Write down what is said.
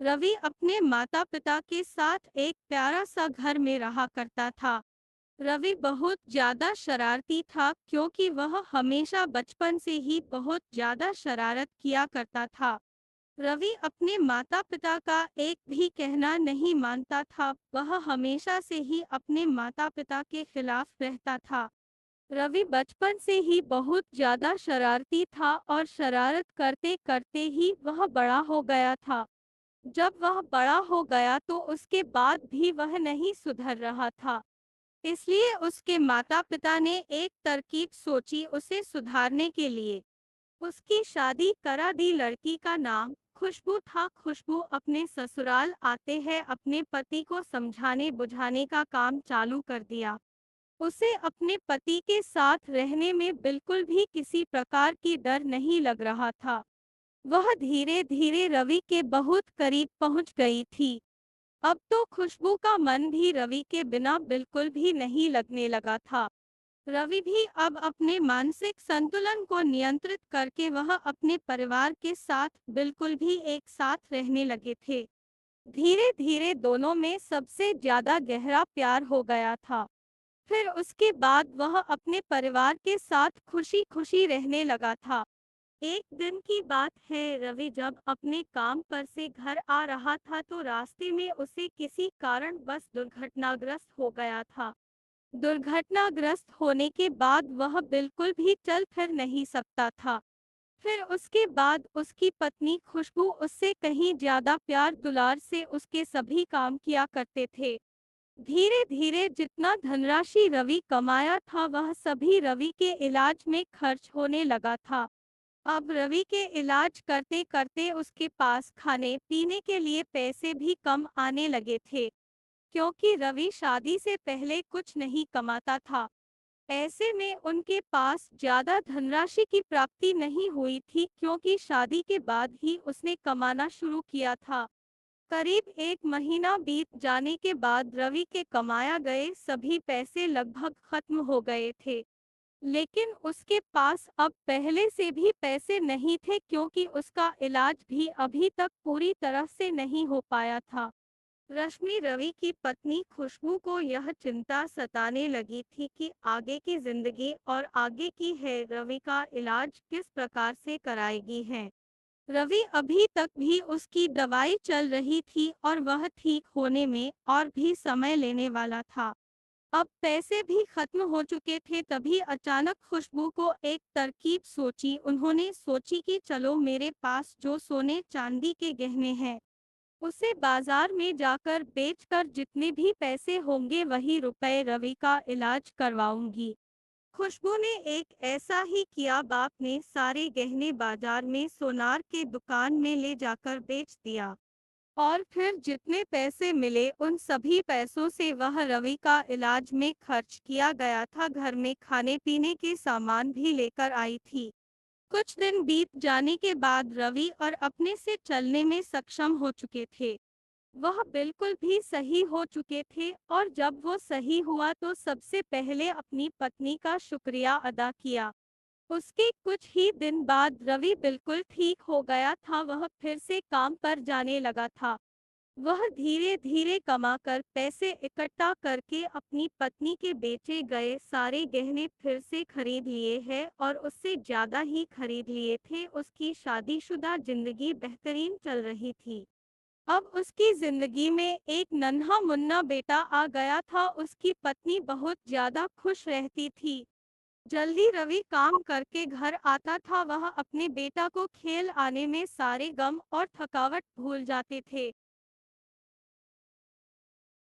रवि अपने माता पिता के साथ एक प्यारा सा घर में रहा करता था। रवि बहुत ज्यादा शरारती था क्योंकि वह हमेशा बचपन से ही बहुत ज्यादा शरारत किया करता था। रवि अपने माता पिता का एक भी कहना नहीं मानता था। वह हमेशा से ही अपने माता पिता के खिलाफ रहता था। रवि बचपन से ही बहुत ज्यादा शरारती था और शरारत करते करते ही वह बड़ा हो गया था। जब वह बड़ा हो गया तो उसके बाद भी वह नहीं सुधर रहा था। इसलिए उसके माता-पिता ने एक तरकीब सोची उसे सुधारने के लिए। उसकी शादी करा दी। लड़की का नाम खुशबू था। खुशबू अपने ससुराल आते हैं अपने पति को समझाने बुझाने का काम चालू कर दिया। उसे अपने पति के साथ रहने में बिल्कुल भी किसी प्रकार की डर नहीं लग रहा था। वह धीरे धीरे रवि के बहुत करीब पहुंच गई थी। अब तो खुशबू का मन भी रवि के बिना बिल्कुल भी नहीं लगने लगा था। रवि भी अब अपने मानसिक संतुलन को नियंत्रित करके वह अपने परिवार के साथ बिल्कुल भी एक साथ रहने लगे थे। धीरे धीरे दोनों में सबसे ज्यादा गहरा प्यार हो गया था। फिर उसके बाद वह अपने परिवार के साथ खुशी खुशी रहने लगा था। एक दिन की बात है, रवि जब अपने काम पर से घर आ रहा था तो रास्ते में उसे किसी कारण बस दुर्घटनाग्रस्त हो गया था। दुर्घटनाग्रस्त होने के बाद वह बिल्कुल भी चल फिर नहीं सकता था। फिर उसके बाद उसकी पत्नी खुशबू उससे कहीं ज्यादा प्यार दुलार से उसके सभी काम किया करते थे। धीरे धीरे जितना धनराशि रवि कमाया था वह सभी रवि के इलाज में खर्च होने लगा था। अब रवि के इलाज करते करते उसके पास खाने पीने के लिए पैसे भी कम आने लगे थे, क्योंकि रवि शादी से पहले कुछ नहीं कमाता था। ऐसे में उनके पास ज्यादा धनराशि की प्राप्ति नहीं हुई थी क्योंकि शादी के बाद ही उसने कमाना शुरू किया था। करीब एक महीना बीत जाने के बाद रवि के कमाया गए सभी पैसे लगभग खत्म हो गए थे। लेकिन उसके पास अब पहले से भी पैसे नहीं थे क्योंकि उसका इलाज भी अभी तक पूरी तरह से नहीं हो पाया था। रश्मि रवि की पत्नी खुशबू को यह चिंता सताने लगी थी कि आगे की जिंदगी और आगे की है रवि का इलाज किस प्रकार से कराएगी है। रवि अभी तक भी उसकी दवाई चल रही थी और वह ठीक होने में और भी समय लेने वाला था। अब पैसे भी खत्म हो चुके थे तभी अचानक खुशबू को एक तरकीब सोची। उन्होंने सोची कि चलो मेरे पास जो सोने चांदी के गहने हैं उसे बाजार में जाकर बेचकर जितने भी पैसे होंगे वही रुपए रवि का इलाज करवाऊंगी। खुशबू ने एक ऐसा ही किया। बाप ने सारे गहने बाजार में सोनार के दुकान में ले जाकर बेच दिया और फिर जितने पैसे मिले उन सभी पैसों से वह रवि का इलाज में खर्च किया गया था। घर में खाने पीने के सामान भी लेकर आई थी। कुछ दिन बीत जाने के बाद रवि और अपने से चलने में सक्षम हो चुके थे। वह बिल्कुल भी सही हो चुके थे और जब वो सही हुआ तो सबसे पहले अपनी पत्नी का शुक्रिया अदा किया। उसके कुछ ही दिन बाद रवि बिल्कुल ठीक हो गया था। वह फिर से काम पर जाने लगा था। वह धीरे धीरे कमाकर पैसे इकट्ठा करके अपनी पत्नी के बेचे गए सारे गहने फिर से खरीद लिए हैं और उससे ज्यादा ही खरीद लिए थे। उसकी शादीशुदा जिंदगी बेहतरीन चल रही थी। अब उसकी जिंदगी में एक नन्हा मुन्ना बेटा आ गया था। उसकी पत्नी बहुत ज्यादा खुश रहती थी। जल्दी रवि काम करके घर आता था। वह अपने बेटा को खेल आने में सारे गम और थकावट भूल जाते थे।